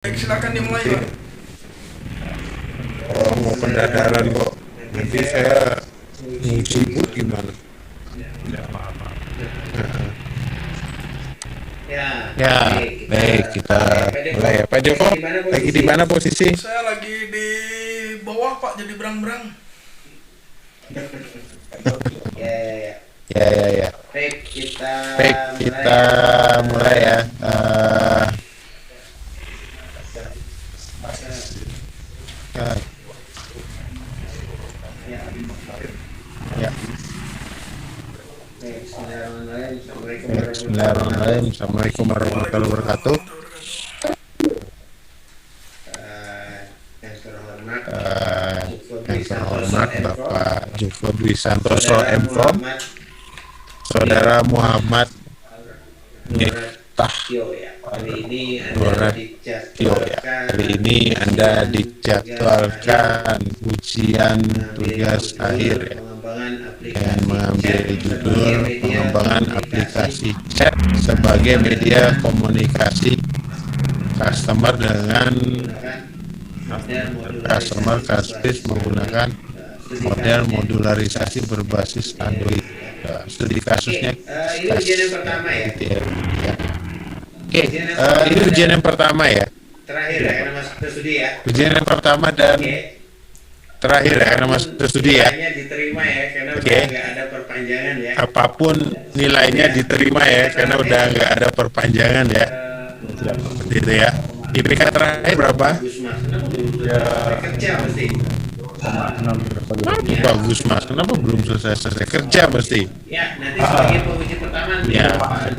Baik, silakan dimulai, Pak. Oh, mau pendadaran kok. Nanti saya mau sibuk gimana? Ya, baik kita mulai ya. Pak Joko, lagi di mana posisi? Saya lagi di bawah, Pak, jadi berang-berang. Ya, ya, ya. Baik, kita Baik, kita mulai ya. Ya, ya. Bismillahirrahmanirrahim. Assalamualaikum warahmatullahi wabarakatuh. Yang terhormat Bapak Joko Dwi Santoso M.Com, Saudara Muhammad Miftah Nuratio ya. Hari ini Anda dijadwalkan ujian tugas akhir ya, dengan mengambil judul pengembangan aplikasi chat sebagai media komunikasi customer dengan customer service menggunakan model modularisasi berbasis Android. Ya, studi kasusnya ini ujian yang pertama ya. gitu ya. Oke, ini ujian yang pertama ya. Terakhir ya, karena masuk ke studi ya. Ujian yang pertama dan Oke. terakhir ya, karena masuk ke studi ya. Nilainya diterima ya, karena Oke. udah nggak ada perpanjangan ya. Apapun nilainya diterima ya, karena udah nggak ada perpanjangan ya. Seperti itu ya. IPK terakhir berapa? Bagus mas, kenapa belum kerja mesti? Bagus mas, kenapa belum selesai kerja mesti? Ya, nanti sebagai penguji pertama nanti Ya. Bapak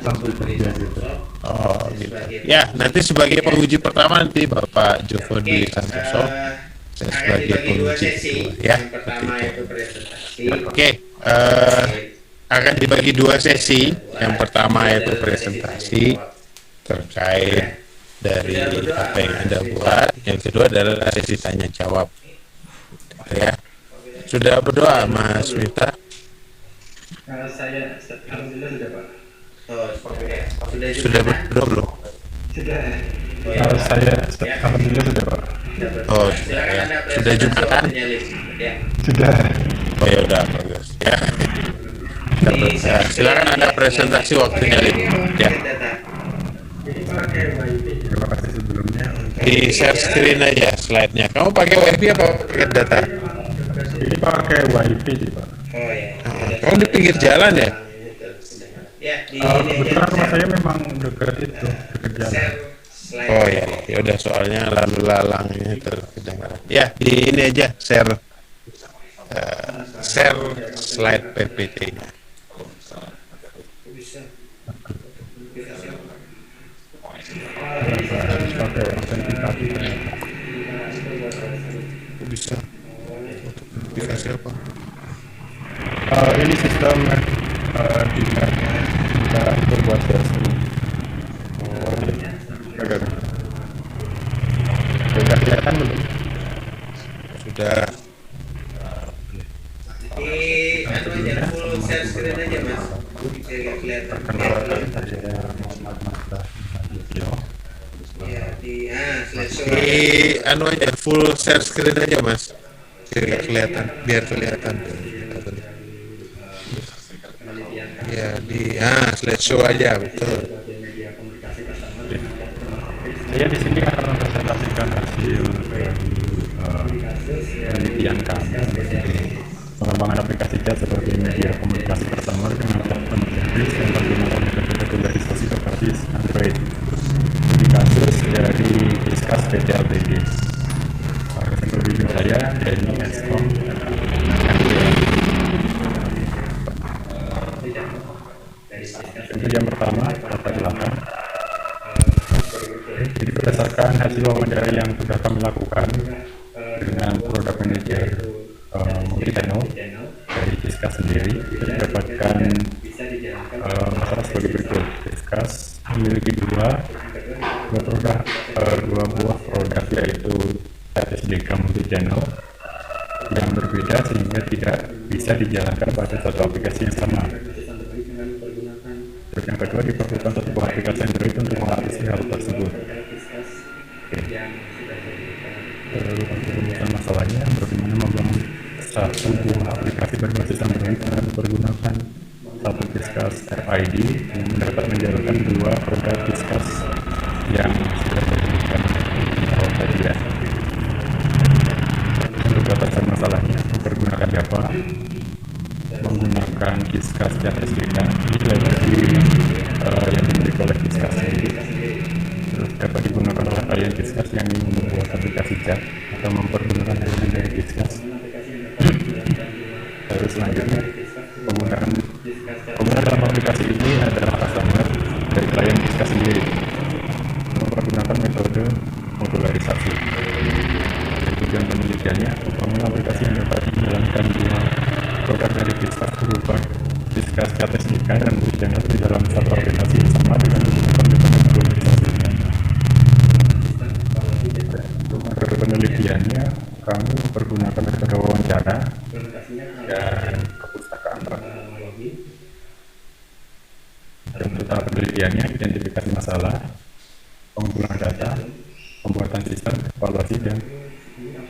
Oh gitu. Ya, nanti sebagai penguji pertama nanti Bapak Joko Dwi Santoso, saya akan sebagai dibagi dua penguji sesi. kedua ya. Yang pertama Seperti itu. itu presentasi. Oke, akan dibagi dua sesi. Yang pertama yaitu presentasi terkait dari apa yang Anda buat. Yang kedua adalah sesi tanya jawab. Ya, sudah berdoa Mas Miftah? Saya alhamdulillah sudah Pak. Oh, sudah Sudah berdoa belum? Sudah. Oh, Saya alhamdulillah sudah Pak. Oh, silakan ya. Anda Sudah presentasi Jumatan? waktunya, Lis. Ya. Sudah. Oh ya udah bagus. Ya. Ya, silakan Anda presentasi waktunya Lin. Ya. Terima kasih sebelumnya. Di share screen aja slide-nya. Kamu pakai WiFi apa pakai data? Ini pakai wifi sih Pak. Oh ya. Kamu di pinggir jalan ya? Ya, di Kebetulan rumah saya memang dekat itu, dekat jalan. share slide. Oh ya, ya udah soalnya lalu lalangnya terkedengaran. Ya, di ini aja share share slide PPT-nya. Bisa. Harus pakai autentikasi. Kok bisa? Aplikasi apa? Ini sistem di kita berbuat sesuatu. Sudah kelihatan belum? Sudah. Di anu aja full share screen aja Mas. Biar nggak kelihatan. Perkenalkan saya Muhammad Maslah. Ya, di slideshow. Di anu aja full share screen aja Mas. Biar nggak kelihatan, biar kelihatan. Ya di slideshow aja betul. Saya di sini akan mempresentasikan hasil penelitian kami pengembangan aplikasi chat sebagai media komunikasi customer dengan platform service yang tergunakan metode modularisasi berbasis Android. Di kasus dari Discuss PT LTD. Pembimbing saya Denny Eskom. Itu yang pertama, data belakang. Jadi berdasarkan hasil wawancara yang sudah kami lakukan dengan produk manager multi-channel dari Discuss sendiri, kita dapatkan masalah sebagai berikut. Discuss memiliki dua buah produk, yaitu SDK multi-channel yang berbeda sehingga tidak bisa dijalankan pada satu aplikasi yang sama. Terus yang kedua, diperlukan satu buah aplikasi Android untuk mengatasi hal tersebut. Oke. Lalu untuk rumusan masalahnya, bagaimana membangun satu buah aplikasi berbasis Android dengan mempergunakan satu Disqus RID yang dapat menjalankan dua produk Disqus yang sudah diberikan awal tadi ya. Untuk batasan masalahnya, mempergunakan Java, menggunakan Disqus dan SDK, ini library yang dimiliki oleh Disqus sendiri. Terus dapat digunakan oleh klien Disqus yang ingin membuat aplikasi chat atau mempergunakan elemen dari Disqus. Terus selanjutnya, penggunaan dalam aplikasi ini adalah customer dari klien Disqus sendiri, mempergunakan metode modularisasi. Tujuan penelitiannya, membangun aplikasi yang dapat menjalankan dua produk dari Disqus berupa Disqus Chat SDK dan multi-channel di dalam satu aplikasi yang sama dengan menggunakan metode modularisasi. Metode penelitiannya, kami mempergunakan metode wawancara dan kepustakaan. Dan untuk tahap penelitiannya, identifikasi masalah, pengumpulan data, pembuatan sistem, evaluasi, dan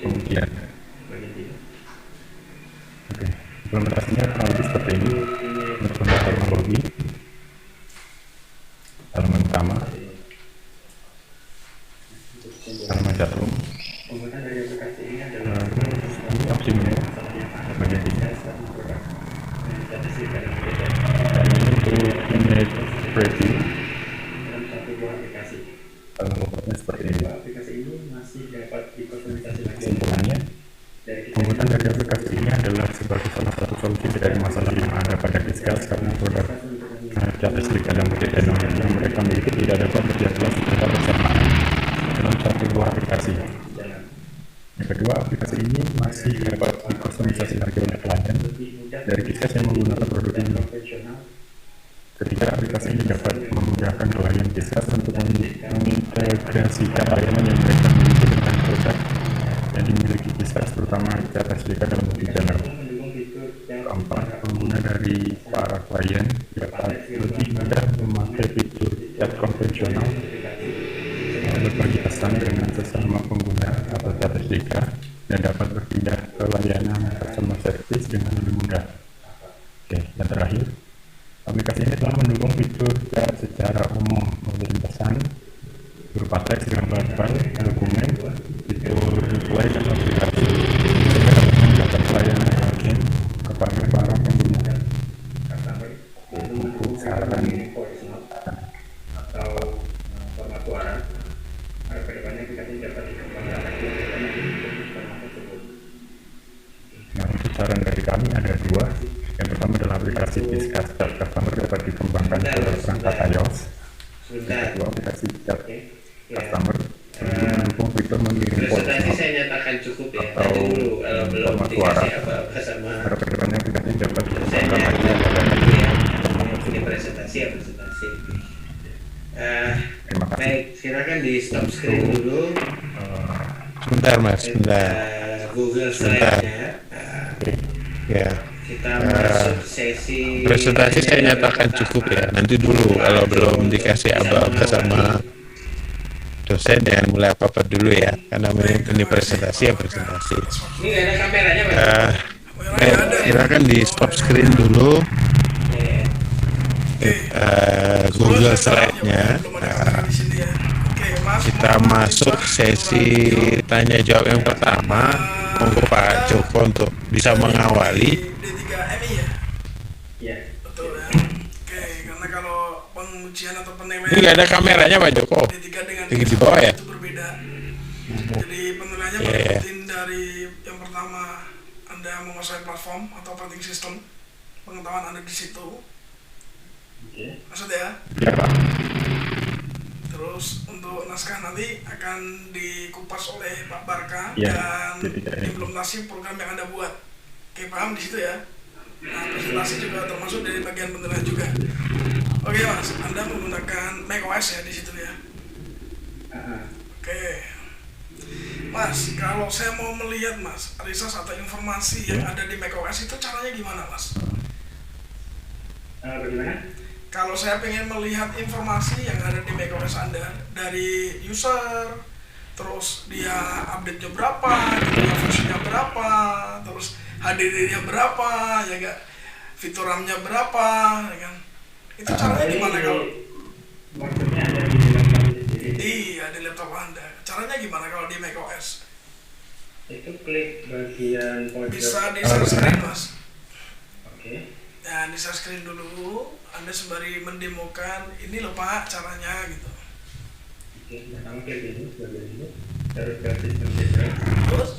pengujian. Oke, implementasinya kurang lebih seperti ini. Untuk teknologi, halaman utama, halaman chatroom, ini opsi menu bagian tiga. Dan ini untuk image preview. Kalau pokoknya seperti ini. Kesimpulannya, pembuatan dari aplikasi ini adalah sebagai salah satu solusi dari masalah yang ada pada Disqus karena produk chat SDK dan multi-channel yang mereka miliki tidak dapat berjalan secara bersamaan dalam satu buah aplikasi. Yang kedua, aplikasi ini masih dapat dikustomisasi lagi oleh klien dari Disqus yang menggunakan produk ini. Ketiga, aplikasi ini dapat memudahkan klien Disqus untuk mengintegrasikan layanan yang mereka miliki dengan produk yang dimiliki Disqus, terutama chat SDK dan multi-channel. Keempat, pengguna dari para klien dapat lebih mudah memakai fitur chat konvensional, berbagi pesan dengan sesama pengguna atau chat SDK, dan dapat berpindah ke layanan customer service dengan lebih mudah. Oke, yang terakhir, aplikasi ini telah mendukung fitur chat secara umum, mengirim pesan berupa teks, gambar, file, dokumen, fitur reply, dan aplikasi sehingga dapat mendapat layanan urgent kepada para pengguna. Untuk saran atau format suara, kedepannya aplikasi dapat dikembangkan lagi dengan format tersebut. Nah, untuk saran dari kami ada dua. Yang pertama adalah aplikasi Disqus Chat Customer dapat dikembangkan ke perangkat iOS. Yang kedua, aplikasi Chat Customer mendukung fitur mengirim voice Presentasi saya nyatakan cukup ya. atau Nanti dulu kalau belum format suara. dikasih apa-apa sama Para kedepannya aplikasi dapat saya dikembangkan lagi nyatakan dengan dulu ya. format Ini tersebut. presentasi ya presentasi. Terima kasih. Baik, silakan di stop screen dulu. Sebentar mas, sebentar. Google Sebentar. slide-nya. Oke. Ya, Kita masuk sesi presentasi saya nyatakan cukup ya. Nanti dulu kalau belum dikasih aba-aba sama dosen jangan mulai apa-apa dulu ya. Karena ini presentasi ya presentasi. Ini nggak ada kameranya, Pak. Silakan di stop screen dulu. Google slide-nya. Di sini ya. Oke, Mas. Kita masuk sesi tanya jawab yang pertama. Monggo Pak Joko untuk bisa mengawali. D3MI ya? Iya. Betul ya. Oke, karena kalau pengujian atau penilaian Ini nggak ada kameranya Pak Joko. D3 dengan Tinggi di bawah ya? itu berbeda. Jadi penilaiannya Iya, iya. berikutin dari yang pertama Anda menguasai platform atau operating system, pengetahuan Anda di situ. Oke. Maksudnya ya. Ya Pak. Terus untuk naskah nanti akan dikupas oleh Pak Barka Ya, dan D3M. implementasi program yang Anda buat. Oke, paham di situ ya. Nah, presentasi juga termasuk dari bagian penilaian juga. Oke Mas, Anda menggunakan macOS ya di situ ya. Oke. Mas, kalau saya mau melihat Mas, resource atau informasi yang ada di macOS itu caranya gimana Mas? Bagaimana? Kalau saya pengen melihat informasi yang ada di macOS Anda dari user, terus dia update-nya berapa, dia versinya berapa, terus HDD-nya berapa, ya gak, fitur RAM-nya berapa, ya kan? Itu caranya gimana kalau? Maksudnya ada di laptop sendiri. Iya, di laptop Anda. Caranya gimana kalau di macOS? Itu klik bagian pojok. Bisa di share screen, Mas. Oke. Nah, di share screen dulu, Anda sembari mendemokan, ini loh Pak caranya gitu. Oke, pertama klik ini bagian ini, terus ke sistem settings. Terus,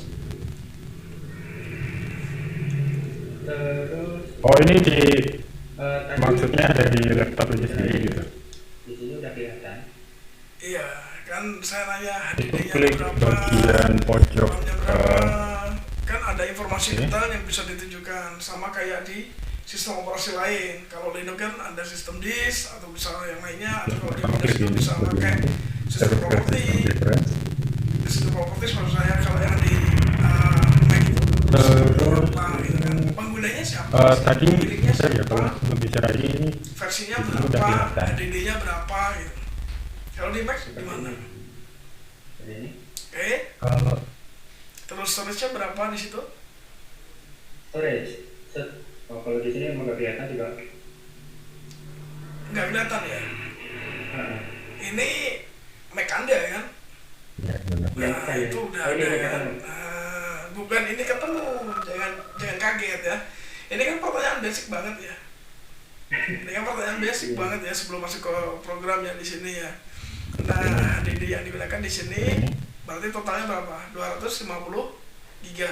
Terus Oh, ini di tadi maksudnya ada di laptop itu sendiri gitu. di sini udah kelihatan. iya, kan saya nanya Itu HDD-nya klik berapa, bagian pojok RAM-nya berapa, kan ada informasi oke. detail yang bisa ditunjukkan, sama kayak di sistem operasi lain. Kalau Linux kan ada sistem disk atau bisa yang lainnya, atau kalau di pertama Windows klik itu ini bisa pakai bagian ini, sistem terus ke properti. sistem preference. Sistem properti maksud saya kalau yang di Mac itu Terus apa gitu kan. Penggunanya siapa? tadi Pemiliknya saya ya siapa? kalau sebelum bicara ini Versinya itu udah berapa? kelihatan. HDD-nya berapa gitu. Kalau di Mac gimana? Jadi ini Oke, kalau terus storage-nya berapa di situ? storage. Set. Oh, kalau di sini emang nggak kelihatan juga. Nggak kelihatan ya. Heeh. Ini Mac Anda ya kan? ya benar. Ya, Nah, saya. itu udah Oh, ini ada udah ya. ketemu. Bukan ini ketemu, jangan kaget ya. Ini kan pertanyaan basic banget ya. Ini kan pertanyaan basic banget ya sebelum masuk ke programnya di sini ya. Nah, HDD yang digunakan di sini berarti totalnya berapa? 250 giga.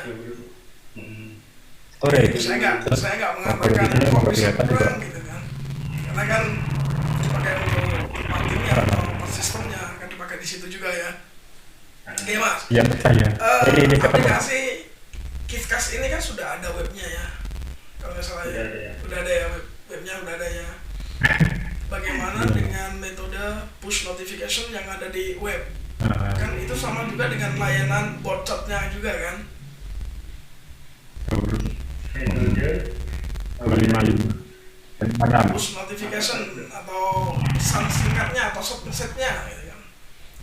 Hmm. Storage. Saya nggak Terus, mengatakan kalau di sini kok emang bisa kelihatan juga. kurang gitu kan. Karena kan dipakai untuk partinya atau part sistemnya kan dipakai di situ juga ya. Oke Mas. Yang percaya. Ini ketemu. Aplikasi KitKast ini kan sudah ada webnya ya, kalau nggak salah ya. Udah ada ya. Udah ada ya webnya udah ada ya. Bagaimana dengan metode push notification yang ada di web? Ah, Kan itu sama juga dengan layanan bot chat-nya juga kan? Metode 255 dan 56. Push notification atau pesan singkatnya atau short message-nya gitu kan.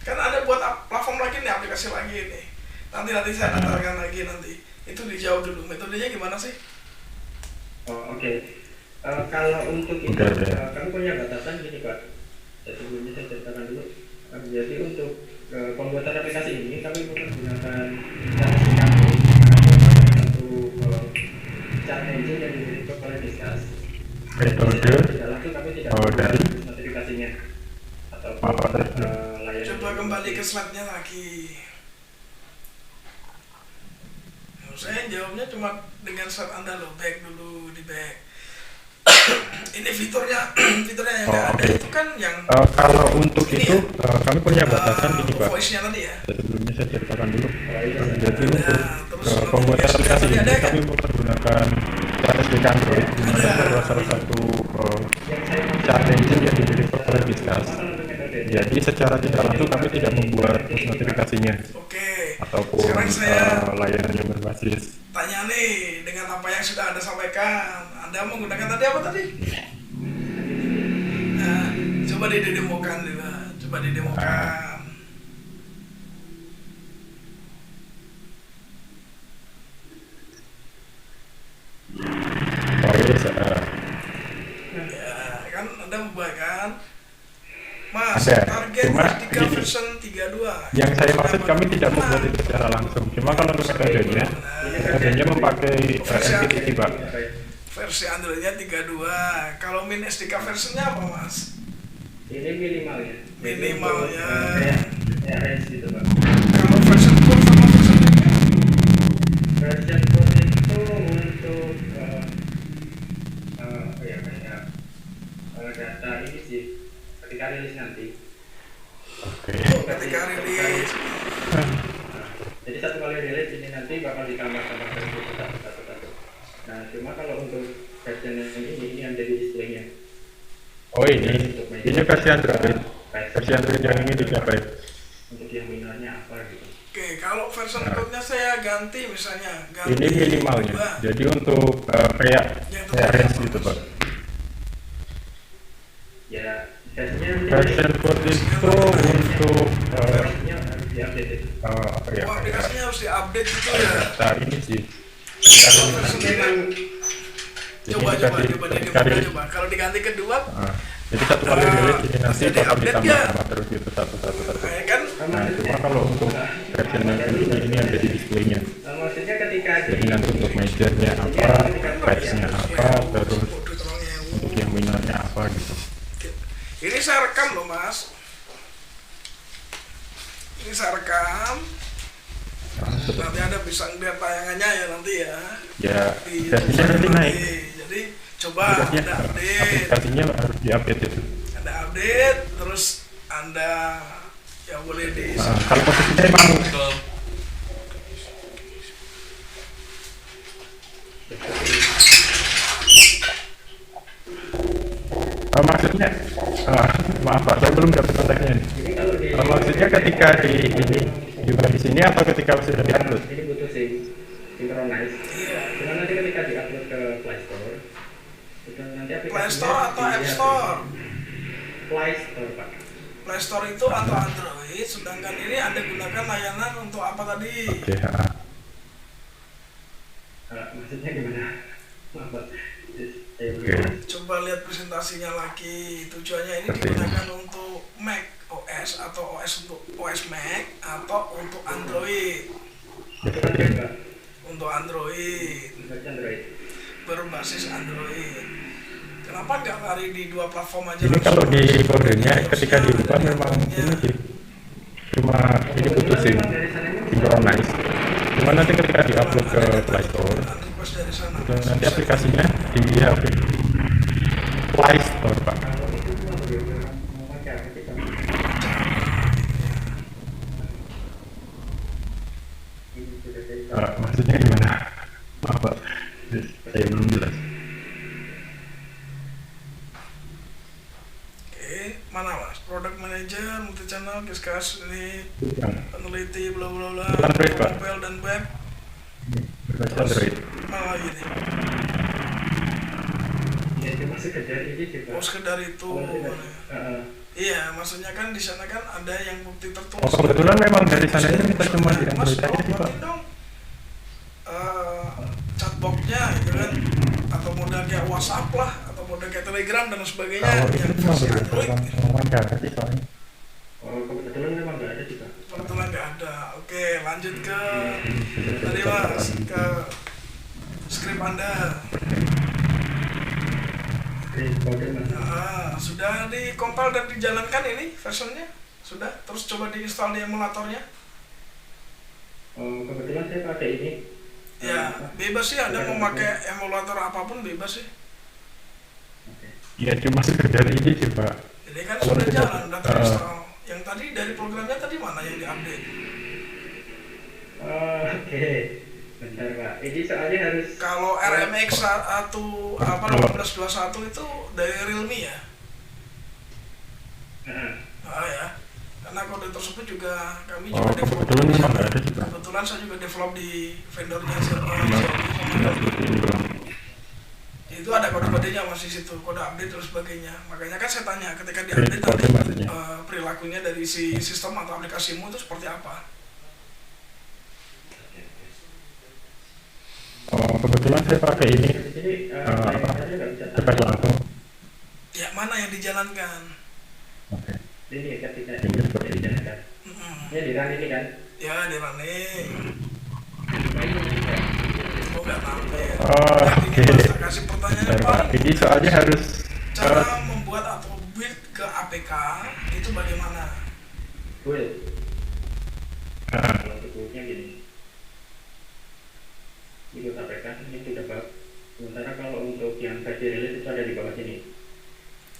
Kan ada buat platform lagi nih, aplikasi lagi nih. Nanti saya detailkan lagi nanti. Itu dijawab dulu. Metodenya gimana sih? Oh, oke. Kalau untuk itu, Udah ada. kami punya batasan gini Pak. Jadi sebelumnya saya ceritakan dulu. Jadi untuk pembuatan aplikasi ini kami menggunakan cara kami satu chat engine yang dimiliki oleh Discuss. Metode Tidak langsung kami tidak dari notifikasinya atau apa tadi? layanan. Coba kembali ke slide-nya lagi. Saya jawabnya cuma dengan slide Anda loh, back dulu di back. Ini fiturnya yang nggak ada oke. itu kan yang Kalau untuk ini itu ya, kami punya batasan gini Pak. voice-nya tadi ya. Sebelumnya saya ceritakan dulu. Iya. Jadi untuk terus pembuatan notifikasi aplikasi tadi ini ada kan? kami menggunakan cara SDK Android, di mana itu adalah salah satu chat engine yang dimiliki oleh Discuss. Jadi secara tidak langsung kami tidak membuat push notifikasinya Oke. ataupun Sekarang saya layanan yang berbasis. tanya nih dengan apa yang sudah Anda sampaikan. Anda menggunakan tadi apa tadi? Nah, coba didemokan dulu. Coba didemokan. Voice, Ya, kan Anda membuat kan? Mas, Ada. target Cuma Mustika gini. version 32. yang saya maksud kami tidak membuat itu secara langsung. Cuma kalau metodenya memakai MQTT Pak. Versi Androidnya 32. Kalau min SDK versinya apa Mas? Ini minimalnya. Minimalnya. Kayak range gitu Pak. Kalau version core sama version lainnya? Version code itu untuk apa ya kayak data ini sih ketika rilis nanti. Oke. Ketika rilis. Jadi satu kali rilis ini nanti bakal ditambah-tambah versi satu. Nah cuma kalau untuk version yang ini yang jadi displaynya. Oh ini versi Android. Versi Android yang ini 3 byte. Untuk yang minornya apa gitu. Oke, kalau version code-nya saya ganti misalnya, ganti Ini minimalnya. 2. Jadi untuk kayak range gitu Pak. Ya versinya Version code itu untuk versinya harus diupdate update itu. Ya, Oh, aplikasinya harus diupdate gitu kayak ya. data ini sih. Memang Coba ketika rilis, coba. Kalau diganti kedua, jadi satu kali rilis ini nanti Jadi bakal update ditambah terus gitu satu. kayak kan Nah, cuma kalau untuk versi yang ini ada di displaynya. maksudnya ketika Jadi nanti untuk majornya apa, patchnya apa, terus waduh, tolong ya. untuk yang minornya apa gitu. Ini saya rekam loh mas. Ini saya rekam. Nah, Nanti Anda bisa ngeliat tayangannya ya nanti ya. ya Di versinya nanti naik. Jadi coba Aplikasinya, Anda update. aplikasinya harus diupdate itu. Anda update, terus Anda ya boleh di. Kalau posisinya emang maksudnya maaf Pak, saya belum dapat konteksnya nih. ini kalau di Maksudnya ketika di ini juga di sini atau ketika sudah diupload? ini butuh synchronize. Iya. Cuma nanti ketika diupload ke Play Store, itu nanti aplikasinya Play Store atau App dilihat. Store? Play Store Pak. Play Store itu atau Android, sedangkan ini Anda gunakan layanan untuk apa tadi? Oke, Maksudnya gimana? Maaf Pak. Oke. Coba lihat presentasinya lagi. Tujuannya ini Seperti ini. digunakan untuk Mac OS atau OS untuk OS Mac atau untuk Android. Ya, seperti ini. Untuk Android Baca Android. berbasis Android. Kenapa nggak lari di dua platform aja? Ini langsung? kalau di kodenya ketika dibuka memang ini sih cuma ini butuh synchronize. Cuma nanti ketika diupload ke Play Store, Request dari sana. itu nanti aplikasinya di Play Store Pak. Kalau itu cuma benar-benar mau pakai apa sih Pak? Ini sudah saya Maksudnya gimana? Maaf Pak, saya belum jelas. Oke, mana mas? Product Manager, multi channel, discuss ini Bukan, peneliti, bla bla bla, Android, Pak. mobile dan web. berbasis Android. Mana lagi nih? ya cuma sekedar ini sih Pak. Oh sekedar itu. Kalau tidak, Iya, maksudnya kan di sana kan ada yang bukti tertulis. Oh kebetulan memang dari sana ini kita cuma di Mas, Android aja sih Pak. buatin dong chatboxnya gitu kan, atau model kayak WhatsApp lah, atau model kayak Telegram dan sebagainya Kalau itu yang cuma versi berdasarkan Android. pengumuman cara sih soalnya. Oh kebetulan memang nggak ada sih Pak. Kebetulan nggak ada. Oke, lanjut ke tadi mas, ke skrip Anda. Oke, kode Mas. Sudah dikompil dan dijalankan ini versionnya? Sudah? Terus coba diinstal di emulatornya? Oh kebetulan saya pakai ini. Ya, bebas sih Anda mau pakai emulator apapun bebas sih. Oke. Ya cuma sekedar ini sih Pak. Jadi kan Kalau sudah tidak, jalan, udah terinstall. Yang tadi dari programnya tadi mana yang diupdate? Oh, oke. Bentar Pak. Ini soalnya harus. Kalau RMX 1521 itu dari Realme ya? Ya. Karena kode tersebut juga kami Oh juga develop. kebetulan memang nggak ada sih Pak. Kebetulan saya juga develop di vendornya Cuma seperti ini doang. itu ada kode-kodenya masih situ, kode update dan sebagainya. Makanya kan saya tanya ketika Oke, diupdate kode nanti maksudnya. perilakunya dari si sistem atau aplikasimu itu seperti apa? Oh kebetulan saya pakai ini Jadi apa? saya nggak bisa. Cepat langsung. Ya mana yang dijalankan? Oke. Ini ketika Ini seperti ini. kan. Mm-mm. Ya di run ini kan. Ya di running. Nah, ini kan. Oh nggak tampil. Oh, Jadi oke. Mas, kasih pertanyaan Bentar, Pak. paling Ini soalnya harus cara membuat atau build ke APK itu bagaimana? Build. ah, Kalau untuk buildnya gini. Itu KPK ini sudah bug. Sementara kalau untuk yang versi rilis itu ada di bawah sini.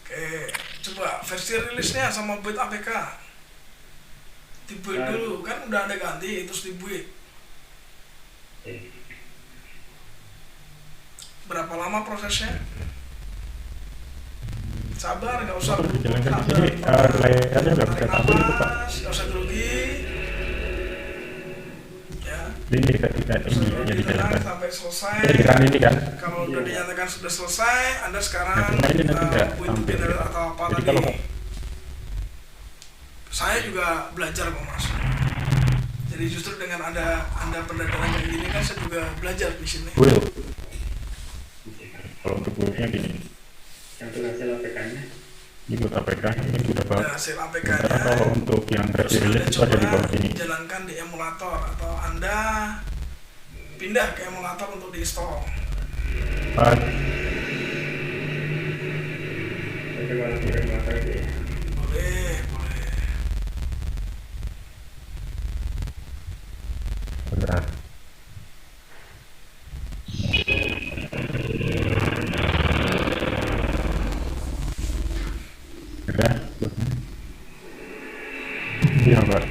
Oke, coba versi rilisnya sama build APK. Di build Nah. dulu, kan udah ada ganti, terus di build. Oke. Berapa lama prosesnya? Sabar, nggak usah perlu buru-buru, dijalankan di sabar. sini. Layarnya nggak bisa Tarik tampil itu Pak. nafas, nggak usah grogi. Ya, Ini ketika nggak usah ini grogi, yang tenang dijalankan. sampai selesai. Jadi kan ini kan. Kalau udah dinyatakan sudah selesai, Anda sekarang Nah, cuma ini nanti nggak build tampil. generate atau apa Jadi tadi. kalau Saya juga belajar kok mas. Jadi justru dengan Anda pendadaran kayak gini kan saya juga belajar di sini. Will. Kalau untuk willnya gini, yang itu hasil APK-nya. ini buat APK ini sudah Ada bagus. hasil Sementara APK-nya. kalau untuk yang Terus versi Anda rilis itu ada di coba bawah ini. jalankan di emulator atau Anda pindah ke emulator untuk di-install. Ah, Saya coba lagi emulator itu ya. Boleh, boleh. benar. Sudah. Iya, Pak.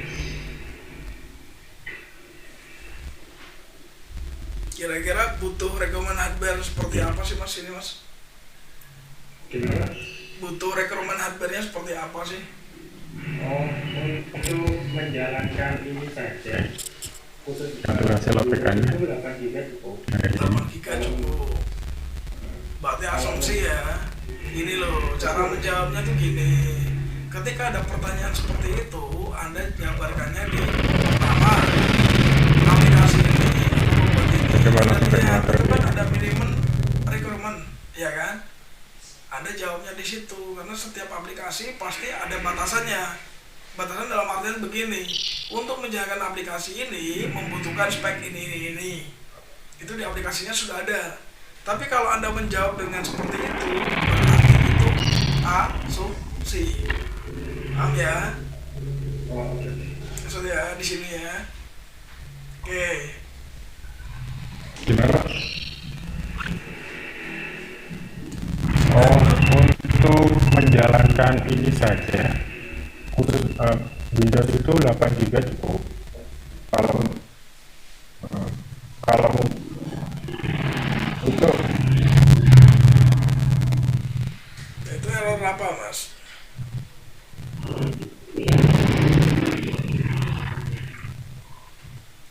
Kira-kira butuh rekomen hardware seperti apa sih Mas ini Mas? Gimana? Butuh rekomen hardware-nya seperti apa sih? Oh, untuk menjalankan ini saja. Khusus Untuk hasil APK-nya. itu 8 GB cukup. Ada di sini. 8 giga cukup. Berarti asumsi ya. Gini loh, cara menjawabnya tuh gini. Ketika ada pertanyaan seperti itu, Anda jabarkannya di pertama aplikasi ini atau membuat ini. Coba Anda langsung ke lihat, emulator itu kan ya. ada minimum requirement, ya kan? Anda jawabnya di situ karena setiap aplikasi pasti ada batasannya. Batasan dalam artian begini, untuk menjalankan aplikasi ini membutuhkan spek ini. Itu di aplikasinya sudah ada. Tapi kalau Anda menjawab dengan seperti itu, berarti itu asumsi. Paham ya? Oh, oke. Maksud ya di sini ya. Oke. Gimana, Pak? Oh, untuk menjalankan ini saja, khusus Windows itu 8 GB cukup. Kalau kalau itu Itu error apa, Mas?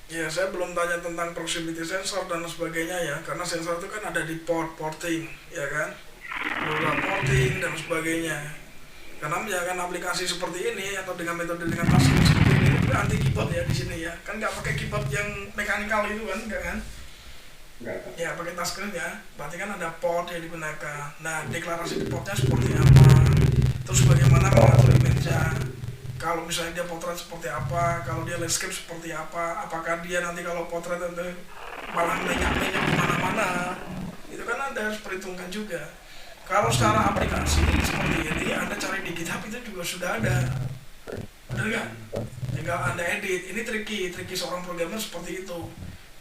Ya, saya belum tanya tentang proximity sensor dan sebagainya ya, karena sensor itu kan ada di porting, ya kan? Beberapa porting dan sebagainya. Karena menjalankan aplikasi seperti ini atau dengan metode dengan touchscreen seperti ini itu anti keyboard ya di sini ya. Kan nggak pakai keyboard yang mekanikal itu kan, enggak kan? Enggak, Pak. Ya, pakai touchscreen ya. Berarti kan ada port yang digunakan. Nah, deklarasi di portnya seperti apa? Terus bagaimana mengatur image-nya? Kalau misalnya dia potret seperti apa, kalau dia landscape seperti apa, apakah dia nanti kalau potret nanti malah banyak-banyak kemana-mana, itu kan Anda harus perhitungkan juga. Kalau secara aplikasi seperti ini, Anda cari di GitHub itu juga sudah ada, benar nggak? Tinggal Anda edit. Ini tricky seorang programmer seperti itu.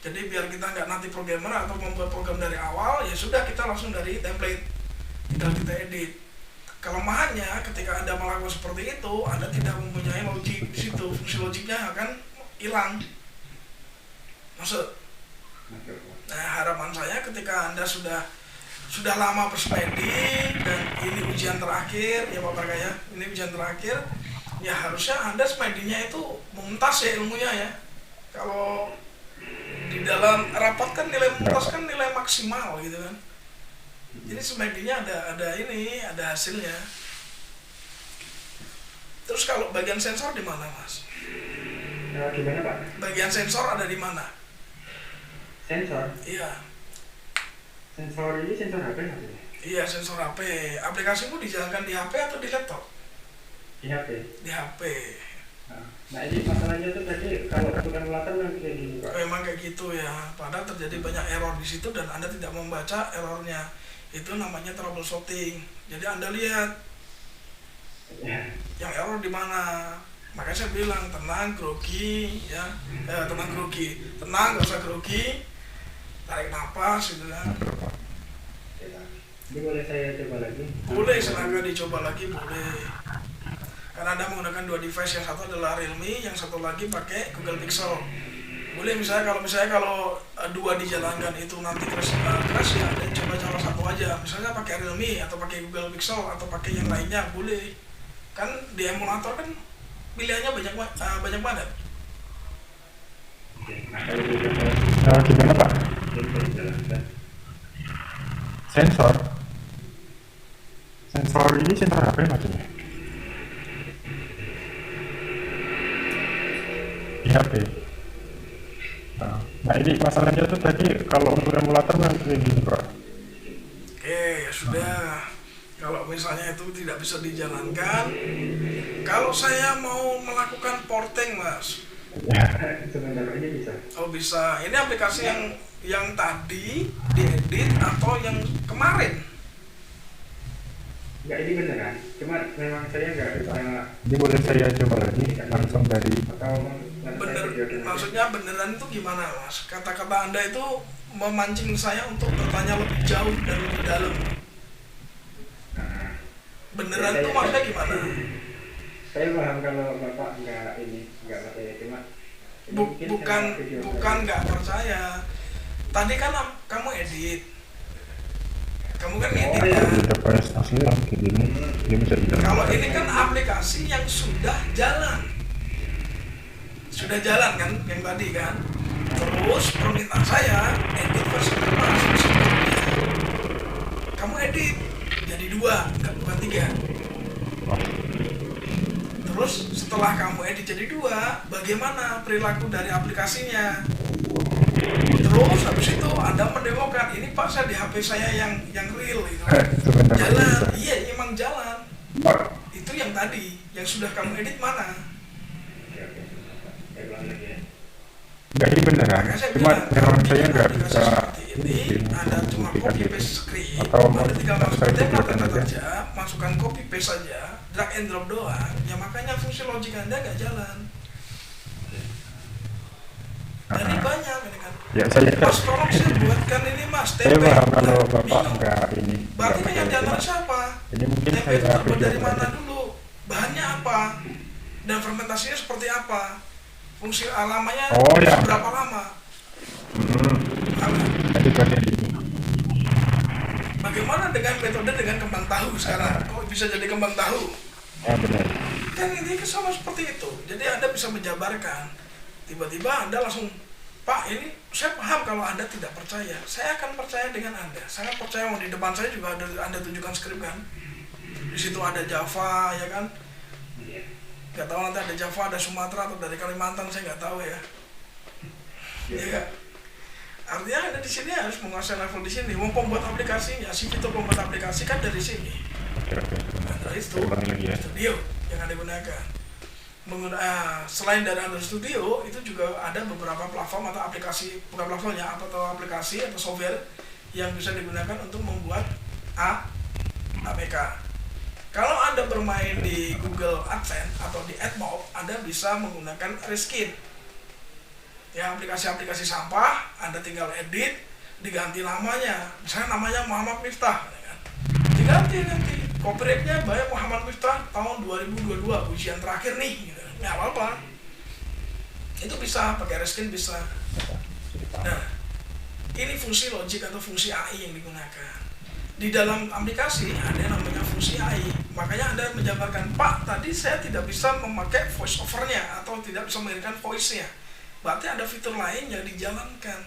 Jadi biar kita nggak nanti programmer atau membuat program dari awal, ya sudah kita langsung dari template, tinggal kita edit. Kelemahannya ketika Anda melakukan seperti itu, Anda tidak mempunyai logik di situ, fungsi logiknya akan hilang. Maksud? Nah, harapan saya ketika Anda sudah lama bersemedi dan ini ujian terakhir, ya Pak Barga ya, ini ujian terakhir, ya harusnya Anda semedinya itu muntas ya ilmunya ya. Kalau di dalam rapat kan nilai muntas kan nilai maksimal gitu kan. Jadi semedinya ada hasilnya. Terus kalau bagian sensor di mana, Mas? Nah, gimana, Pak? Bagian sensor ada di mana? Sensor? Iya. Sensor ini sensor HP nggak sih? Iya, sensor HP. Aplikasimu dijalankan di HP atau di laptop? Di HP. Di HP. Nah, ini masalahnya tuh tadi kalau bukan emulator kan kayak gini, Pak. Memang kayak gitu ya. Padahal terjadi banyak error di situ dan Anda tidak membaca errornya. Itu namanya troubleshooting. Jadi Anda lihat Ya. yang error di mana. Makanya saya bilang tenang, grogi, ya, tenang, nggak usah grogi, tarik nafas, gitu kan. Ini boleh saya coba lagi? Boleh, silakan dicoba lagi, boleh. Karena Anda menggunakan dua device, yang satu adalah Realme, yang satu lagi pakai Google Pixel. Boleh misalnya kalau dua dijalankan itu nanti crash ya, Anda coba salah satu aja. Misalnya pakai Realme atau pakai Google Pixel atau pakai yang lainnya, boleh. Kan di emulator kan pilihannya banyak banget. Gimana, Pak? Sensor ini sensor apa maksudnya? Di HP. Nah ini masalahnya tuh tadi kalau untuk emulator memang kayak gini Pak. Oke, ya sudah. Kalau misalnya itu tidak bisa dijalankan, kalau saya mau melakukan porting, Mas. Ya, Sebenarnya bisa. Oh bisa. Ini aplikasi yang tadi diedit atau yang kemarin? Enggak, ini beneran. Cuma memang saya nggak bisa. ini boleh saya coba lagi langsung dari Atau Bener, maksudnya beneran itu gimana, Mas? Kata-kata Anda itu memancing saya untuk bertanya lebih jauh dan lebih dalam. Beneran itu maksudnya gimana? Saya paham kalau bapak nggak percaya, cuma mungkin Bukan saya video bukan nggak percaya. Tadi kan kamu edit, kamu kan edit iya. kan? device asli yang kayak gini dia bisa dijalankan. Kalau ini kan aplikasi yang sudah jalan kan, yang tadi kan. Terus permintaan saya edit versi pertama. Kamu edit jadi 2, bukan 3. Terus setelah kamu edit jadi 2, bagaimana perilaku dari aplikasinya? Terus habis itu Anda mendemokan, ini Pak saya di HP saya yang real itu. Sebenarnya Jalan, bisa. iya emang jalan. Itu yang tadi, yang sudah kamu edit mana? Oke. Saya ulang lagi ya. Enggak, ini beneran. Makanya saya Cuma bilang, memang kalau saya bikin nggak aplikasi bisa seperti ini, Anda cuma buktikan copy gitu. paste script, Atau Anda tinggal masukkan saya template buktikan aja. aja, masukkan copy paste saja, drag and drop doang, ya makanya fungsi logik Anda nggak jalan. Jadi banyak ini kan. Ya saya Mas tolong saya buatkan ini Mas, saya tempe. paham kalau bapak Bingung. enggak ini Berarti enggak yang percaya. diantar Cuma siapa? ini mungkin Tempe saya itu terbuat dari video mana aja. dulu? Bahannya apa? Dan fermentasinya seperti apa? Fungsi lamanya Oh, ya. berapa lama? Jadi bagian ini. Bagaimana dengan metode dengan kembang tahu sekarang? Kok bisa jadi kembang tahu? Ya benar. Kan ini sama seperti itu. Jadi Anda bisa menjabarkan. Tiba-tiba Anda langsung, Pak ini saya paham kalau Anda tidak percaya. Saya akan percaya dengan Anda. Sangat percaya. Di depan saya juga ada Anda tunjukkan skrip kan. Di situ ada Java ya kan. Nggak tahu nanti ada Java, ada Sumatera atau dari Kalimantan, saya nggak tahu ya. Iya. Artinya Anda di sini harus menguasai level di sini. Mau pembuat aplikasinya, si fitur pembuat aplikasi kan dari sini. Oke. Android itu Saya ulangi lagi ya. Studio yang Anda gunakan. Selain dari Android Studio, itu juga ada beberapa platform atau aplikasi, bukan platformnya, atau aplikasi atau software yang bisa digunakan untuk membuat APK. Kalau Anda bermain di Google AdSense atau di AdMob, Anda bisa menggunakan Reskin. Ya, aplikasi-aplikasi sampah, Anda tinggal edit, diganti namanya. Misalnya namanya Muhammad Miftah, ya kan? Diganti nanti. Copyright-nya bayar Muhammad Miftah tahun 2022, ujian terakhir nih. Gitu. Nggak apa-apa. Itu bisa, pakai Reskin bisa. Nah, ini fungsi logik atau fungsi AI yang digunakan. Di dalam aplikasi ada yang namanya fungsi AI. Makanya Anda menjabarkan, Pak, tadi saya tidak bisa memakai voice over-nya atau tidak bisa mengirimkan voice-nya. Berarti ada fitur lain yang dijalankan.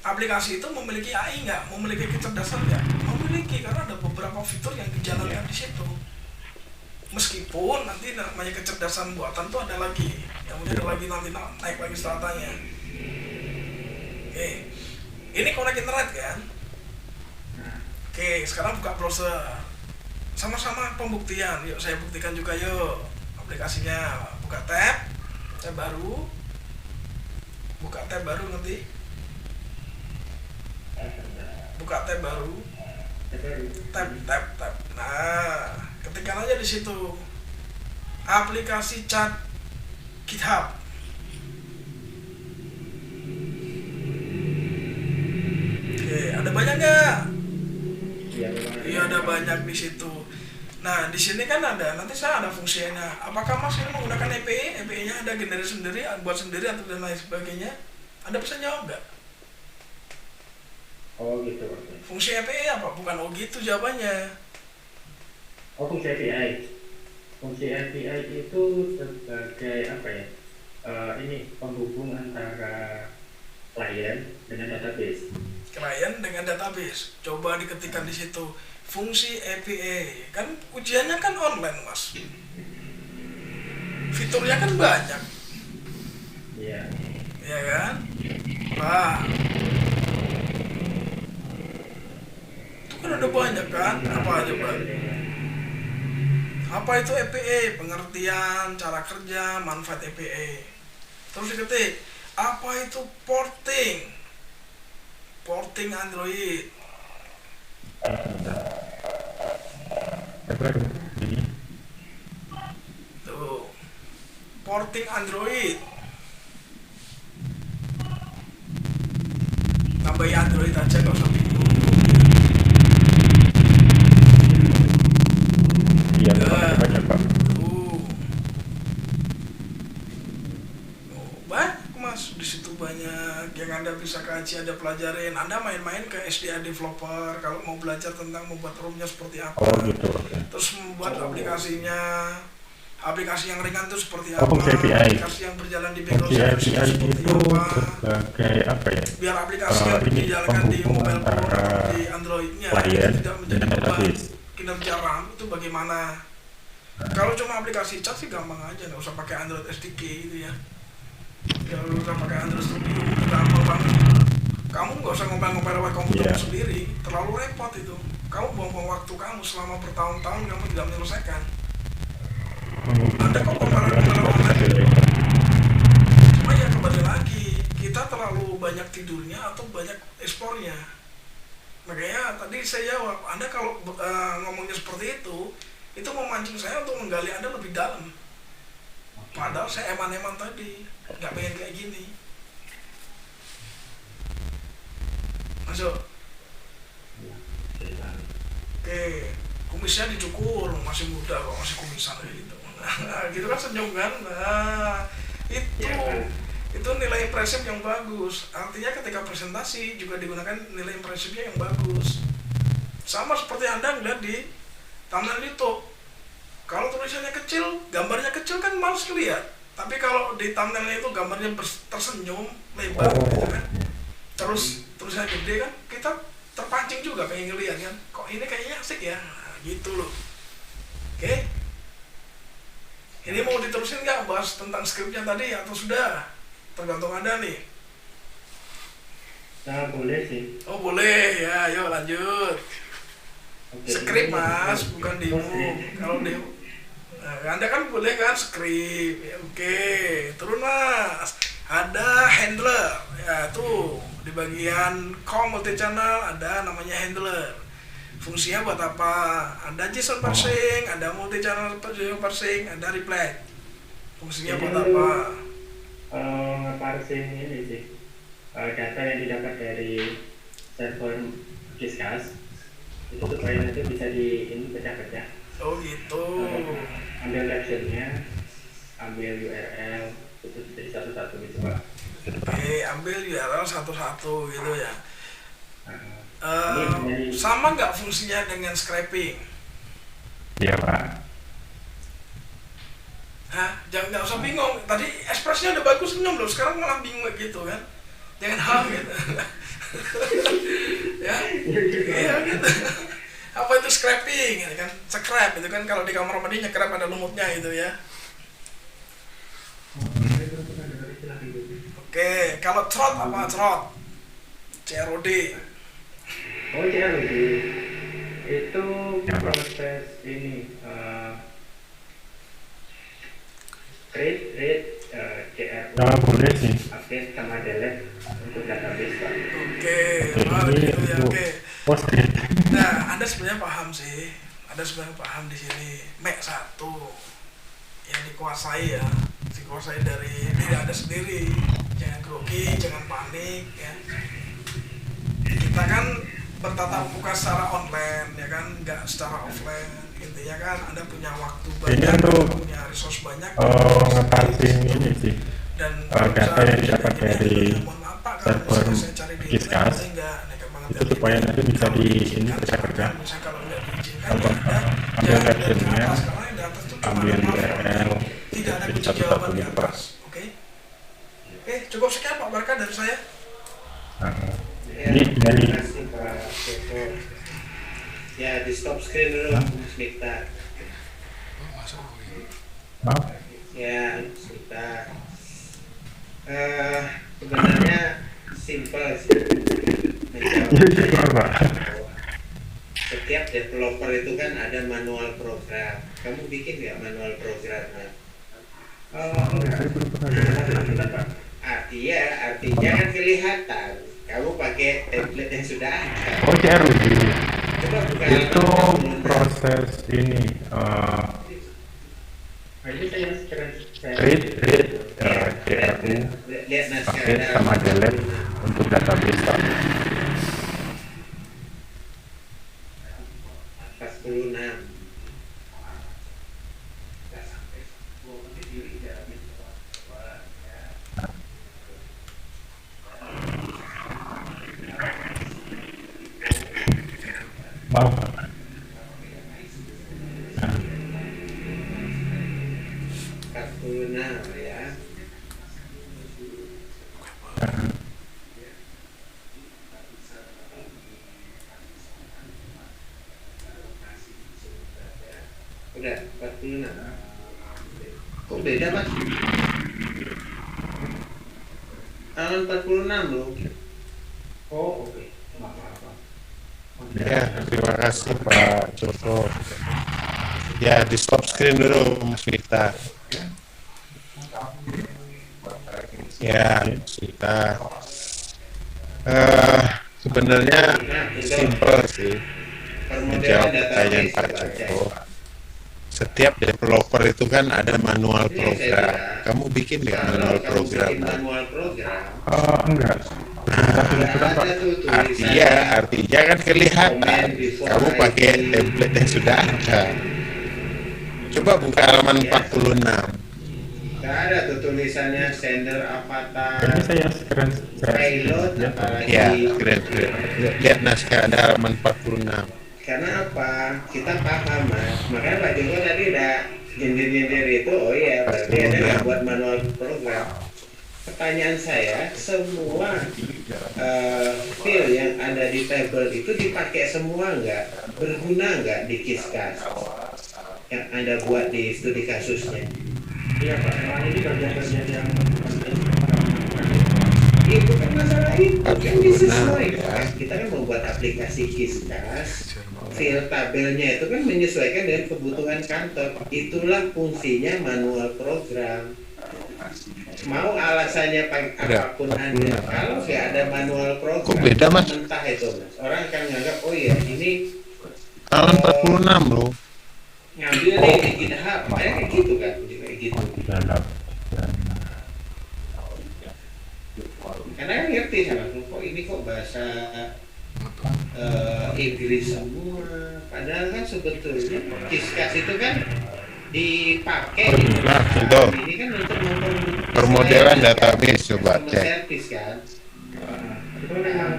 Aplikasi itu memiliki AI nggak? Memiliki kecerdasan nggak? Memiliki, karena ada beberapa fitur yang dijalankan di situ. Meskipun nanti namanya kecerdasan buatan itu ada lagi, yang ada lagi nanti naik lagi stratanya. Oke, ini connect internet kan? Oke, sekarang buka browser. Sama-sama pembuktian. Yuk saya buktikan juga yuk aplikasinya. Buka tab baru. Buka tab baru nanti. Buka tab baru. Tab. Nah, ketikkan aja di situ. Aplikasi chat GitHub. Oke, ada banyak nggak? Iya, ada banyak di situ. Nah, di sini kan ada, nanti saya ada fungsinya. Apakah Mas ini menggunakan API? API-nya ada generasi sendiri, buat sendiri atau dan lain sebagainya? Anda bisa jawab nggak? Oh gitu. Fungsi API apa? Bukan oh gitu jawabannya. Oh, fungsi API. Fungsi API itu sebagai apa ya? Ini penghubung antara klien dengan database. Klien dengan database. Coba diketikkan di situ. Fungsi API. Kan ujiannya kan online, Mas. Fiturnya kan banyak. Iya. Ya kan? Coba. Itu kan ada banyak kan? Apa coba? Apa itu EPA? Pengertian, cara kerja, manfaat EPA. Terus diketik, apa itu porting? Porting Android. Ini Tuh. Porting Android. Tambahin Android aja, gak usah bingung. iya banyak Pak. Tuh. Oh, banyak mas, di situ banyak yang Anda bisa kaji, ada pelajarin. Anda main-main ke SDA Developer kalau mau belajar tentang membuat ROM-nya seperti apa. Oh gitu, oke. Terus membuat aplikasinya, aplikasi yang ringan itu seperti Oh, apa, fungsi API. aplikasi yang berjalan di background Fungsi service API seperti itu apa, sebagai apa ya? biar aplikasi yang ini dijalankan di penghubung mobile phone antara atau di Androidnya klien tidak menjadi dengan beban. database. Kinerja RAM itu bagaimana? Kalau cuma aplikasi chat sih gampang aja, nggak usah pakai Android SDK gitu ya. Kalau usah pakai Android Studio, gampang banget. Kamu nggak usah ngomel-ngomel lewat komputer Iya. sendiri, terlalu repot itu. Kamu buang-buang waktu kamu selama bertahun-tahun kamu tidak menyelesaikan. Ada kok ngomel-ngomel online. Cuma ya kembali lagi, kita terlalu banyak tidurnya atau banyak eksplornya. Makanya tadi saya jawab, Anda kalau ngomongnya seperti itu memancing saya untuk menggali Anda lebih dalam. Padahal saya eman-eman tadi, nggak pengen kayak gini. Masuk. Oke, kumisnya dicukur, masih muda kok, masih kumisan kayak gitu. Nah, gitu kan senyum kan? Nah, itu nilai impresif yang bagus. Artinya ketika presentasi juga digunakan nilai impresifnya yang bagus. Sama seperti Anda ngeliat di thumbnail YouTube. Kalau tulisannya kecil, gambarnya kecil kan males lihat. Tapi kalau di thumbnailnya itu gambarnya tersenyum, lebar gitu kan. Terus tulisannya gede kan, kita terpancing juga pengen ngeliat kan. Kok ini kayaknya asik ya? Nah, gitu loh. Oke. Ini mau diterusin nggak bahas tentang skripnya tadi atau sudah? Tergantung Anda nih. Nah, boleh sih. Oh boleh ya, yuk lanjut. Oke, Skrip ini mas, mau- bukan demo. Kalau demo, nah, Anda kan boleh kan skrip. Ya, oke, turun mas. Ada handler, ya tuh di bagian com multi channel ada namanya handler. Fungsinya buat apa? Ada JSON parsing, ada multi channel parsing, ada reply. Fungsinya buat apa? Nge-parsing ini sih data yang didapat dari server Discuss itu supaya nanti bisa ini pecah-pecah. Oh gitu. Ambil captionnya, ambil URL, itu jadi satu-satu gitu Pak. Oke, ambil URL satu-satu gitu ya. Nah, Sama nggak fungsinya dengan scraping? Iya Pak. Hah? Jangan, nggak usah bingung. Tadi ekspresinya udah bagus senyum loh. Sekarang malah bingung gitu kan? Jangan hal gitu. Ya, iya gitu. Apa itu scraping? Gitu kan? Scrap itu kan kalau di kamar mandi nyekrap ada lumutnya gitu ya. Oke, kalau trot apa trot? CROD. oh iya itu Ya, Pak. proses ini read CRO Nah, boleh sih. update sama delete untuk database Pak. Oke, wah Ini gitu ya. Oke. post-it. Nah, Anda sebenarnya paham sih. Anda sebenarnya paham di sini. Mac 1 yang dikuasai ya, dikuasai dari diri Anda sendiri. Jangan grogi, jangan panik ya. Kita kan bertatap muka secara online ya kan, nggak secara offline. Intinya kan Anda punya waktu Ini banyak, untuk punya resource banyak. nge-parsing ini sih. Dan Data yang didapat dari server Discuss itu supaya nanti bisa ini pecah-pecah. Ambil captionnya, ambil URL, tidak ada jadi kunci satu-satu jawaban di gitu Pak. atas. Oke, cukup sekian Pak Barka dari saya. Nah, Ya, ini dari terima kasih Pak Joko. Ya di stop screen dulu lah sebentar. maaf. Ya sebentar. Sebenarnya Simple sih. Iya, syukur Pak. Setiap developer itu kan ada manual program. Kamu bikin nggak manual programnya? Saya belum pernah dengar Pak. Artinya kan kelihatan. Kamu pakai template yang sudah ada. Oh, CRUD. Coba buka Itu halaman proses ini Ini saya sekarang read CRU lihat naskah pakai sama delete untuk database Pak. 46. Mau Pak. Nah, 46 ya. Udah 46. Kok beda Mas? Halaman 46 loh. Oh oke. Maaf. Ya, terima kasih Pak Joko. Ya, di stop screen dulu Mas Vita. Ya, Mas Vita. Sebenarnya simple sih menjawab pertanyaan Pak Joko. Setiap developer itu kan ada manual program. Kamu bikin nggak manual program? Manual program. enggak. Artinya kan kelihatan. Kamu pakai template yang sudah ada. Coba buka halaman 46. Gak ada tuh tulisannya sender avatar. Ini saya screen Payload ya. apalagi. Ya, keren. Lihat naskah ada halaman 46. Karena apa? Kita paham Mas. Makanya Pak Joko tadi udah nyindir-nyindir itu. Oh iya, berarti ada nggak buat manual program. Pertanyaan saya, semua file yang ada di table itu dipakai semua nggak? Berguna nggak di Kiskas? Yang Anda buat di studi kasusnya? Iya Pak, memang ini bagian-bagian yang Iya, bukan masalah itu, kan disesuaikan. Kita kan membuat aplikasi Kiskas, file tabelnya itu kan menyesuaikan dengan kebutuhan kantor. Itulah fungsinya manual program. Mau alasannya apapun Anda, kalau nggak ada manual program, Kok beda, Mas? mentah itu Mas. Orang akan menganggap, oh iya ini Halaman 46 loh. ngambil nih di GitHub, kayak gitu kan, kayak gitu. Dalam Karena kan ngerti sama aku, kok ini kok bahasa Inggris semua. Padahal kan sebetulnya Kiskas itu kan dipakai Nah, itu. ini kan untuk Permodelan database, coba customer cek. service kan. itu memang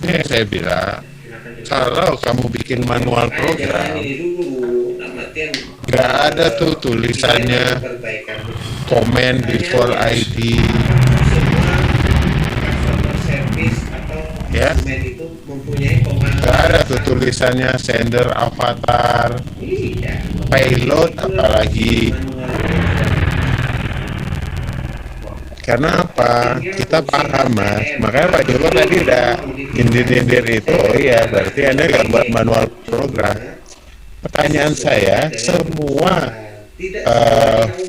Ini saya bilang, kalau kamu bikin manual Makanya program, jangan ini dulu, namanya nggak ada tuh tulisannya perbaikan. comment before ID. Semua customer service atau Ya. konsumen itu mempunyai pemahaman. Nggak ada tuh tulisannya sender avatar, Iya. payload, apalagi. Karena apa? Kita paham Mas. Makanya Pak Joko tadi udah nyindir-nyindir itu. Oh iya, berarti Anda nggak buat manual program. Pertanyaan saya, semua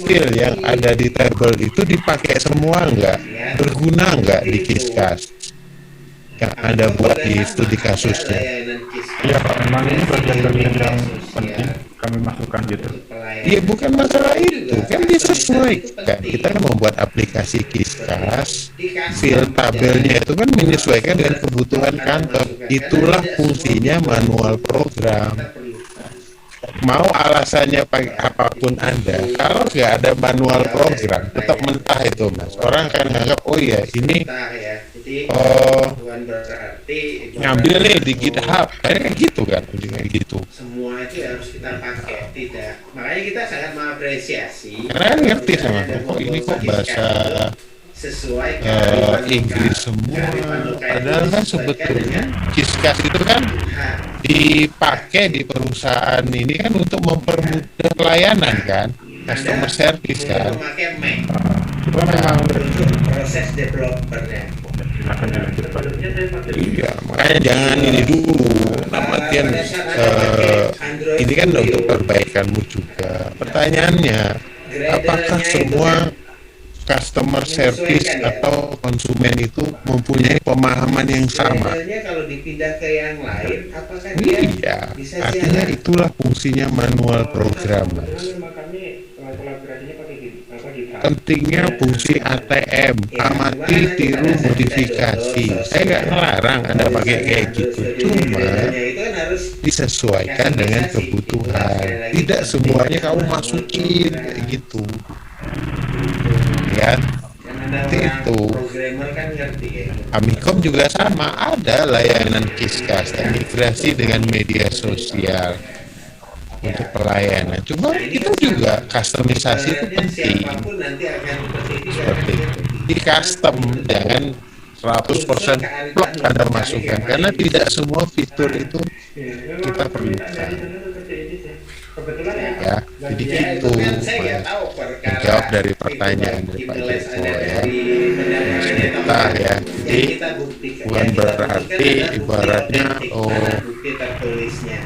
file yang ada di table itu dipakai semua nggak? Berguna nggak di Kiskas? Yang Anda buat di studi kasusnya? Iya Pak, memang ini bagian-bagian yang penting kami masukkan gitu. Iya, bukan masalah itu, kan disesuaikan. Kita kan membuat aplikasi Kiskas, file tabelnya itu kan menyesuaikan dengan kebutuhan kantor. Itulah fungsinya manual program. Mau alasannya pakai apapun Anda, kalau nggak ada manual program, tetap mentah itu Mas. Orang akan menganggap, oh iya ini Bukan berarti ngambil nih di GitHub, kayak gitu kan, kayak gitu. semua itu harus kita pakai, tidak. Makanya kita sangat mengapresiasi. Karena kan ngerti sama aku, kok ini kok bahasa sesuai Inggris semua. Padahal kan sebetulnya Kiskas itu kan dipakai di perusahaan ini kan untuk mempermudah pelayanan kan, customer service kan. memakai Mac Cuma memang untuk proses developernya. Silakan dilanjut Pak. Sebelumnya saya pakai Iya, makanya jangan ini dulu. Dalam artian ini kan untuk perbaikanmu juga. Pertanyaannya, apakah semua customer service atau konsumen itu mempunyai pemahaman yang sama? Gradernya kalau dipindah ke yang lain, apakah dia Iya, bisa artinya jalan? itulah fungsinya manual program. memang kami kolaborasinya pakai GitHub. Pentingnya fungsi ATM, amati, tiru, modifikasi. Saya nggak ngelarang Anda pakai kayak gitu, cuma Gradernya itu kan harus disesuaikan dengan kebutuhan. Tidak semuanya kamu masukin kayak gitu, ya. yang ada Seperti orang itu. programmer kan ngerti ya. Amikom juga sama, ada layanan Kiskas dan migrasi dengan media sosial untuk pelayanan. Cuma itu juga customisasi itu Sebenarnya penting. siapapun nanti akan seperti itu. Seperti itu. Di custom, jangan 100% plug Anda masukkan, karena tidak semua fitur itu kita perlukan. Kebetulan Ya, jadi Ya, gitu. itu kan saya nggak tahu perkara Menjawab dari pertanyaan dari Pak Gimles Joko ada ya. dari pendangannya Kita atau ya, yang jadi kita buktikan, bukan yang kita berarti buktikan adalah bukti ibaratnya, otentik, oh, mana bukti tertulisnya.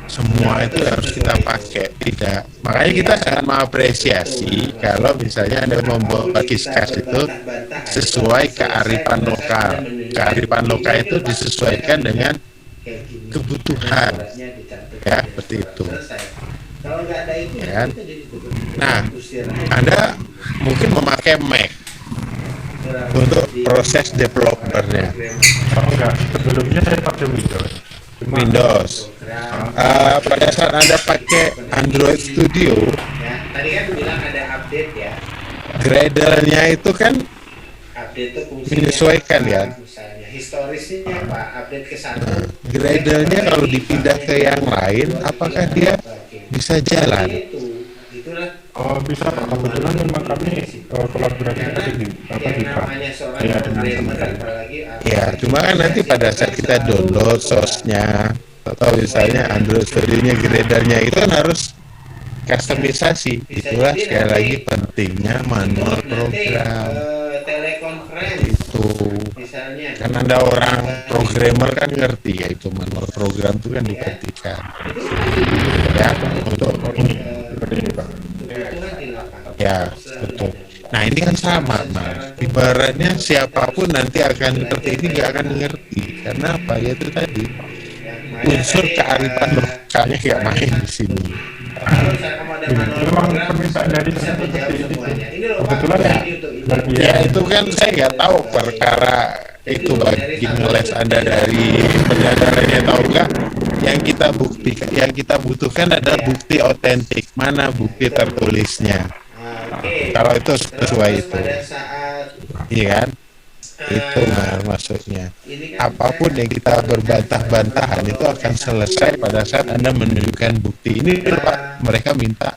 semua itu harus kita pakai, tidak. Makanya kita sangat mengapresiasi kalau misalnya Anda membawa Kiskas itu sesuai kearifan lokal. Kearifan lokal itu disesuaikan dengan Kayak gini. kebutuhan, Suratnya dicatat ya, aja. seperti itu. Selesai. Kalau nggak ada itu, Ya. kita jadi betul-betul Nah, kusir aja. Anda mungkin memakai Mac untuk proses developernya, Oh enggak, sebelumnya saya pakai Windows. Cuma Windows. Program. Pada saat Anda pakai Android Studio, Ya, tadi kan bilang ada update ya. gradernya itu kan Update itu fungsinya menyesuaikan, apa, ya. misalnya historisnya apa, update ke satu. gradernya kalau dipindah ke yang lain, apakah dia bisa jalan? Itulah oh bisa Pak, kebetulan memang kami kolaborasi pakai di yang namanya seorang ya dengan programmer, teman. apalagi Ya, cuma kan nanti pada saat kita download source-nya atau misalnya Android Studio-nya, gradernya itu kan harus customisasi. Itulah sekali lagi pentingnya manual program telekonferensi itu. misalnya. Kan Anda orang programmer kan ngerti ya, itu manual program itu kan diperhatikan ya untuk Seperti ini Pak. Kebutuhan di lapangan. ya betul. Nah ini kan sama Mas, ibaratnya siapapun nanti akan seperti ini nggak akan ngerti, karena apa ya, itu tadi unsur kearifan lokalnya kayak main di sini. Kalau misalnya kamu ada manual Memang program, permintaan dari bisa saya menjawab seperti itu. semuanya. Ini loh Pak, Kebetulan ya, ini untuk ini. bagi Ya itu kan saya nggak tahu perkara itu bagi ngeles Anda dari pendadarannya, tahu nggak? Yang kita buktikan, yang kita butuhkan adalah bukti otentik, mana bukti tertulisnya. Nah, oke. Kalau itu sesuai Terus itu, pada saat iya kan? Itu maksudnya. ini kan Apapun yang kita berbantah-bantahan itu akan selesai pada saat Anda menunjukkan bukti. Ini loh, Pak, mereka minta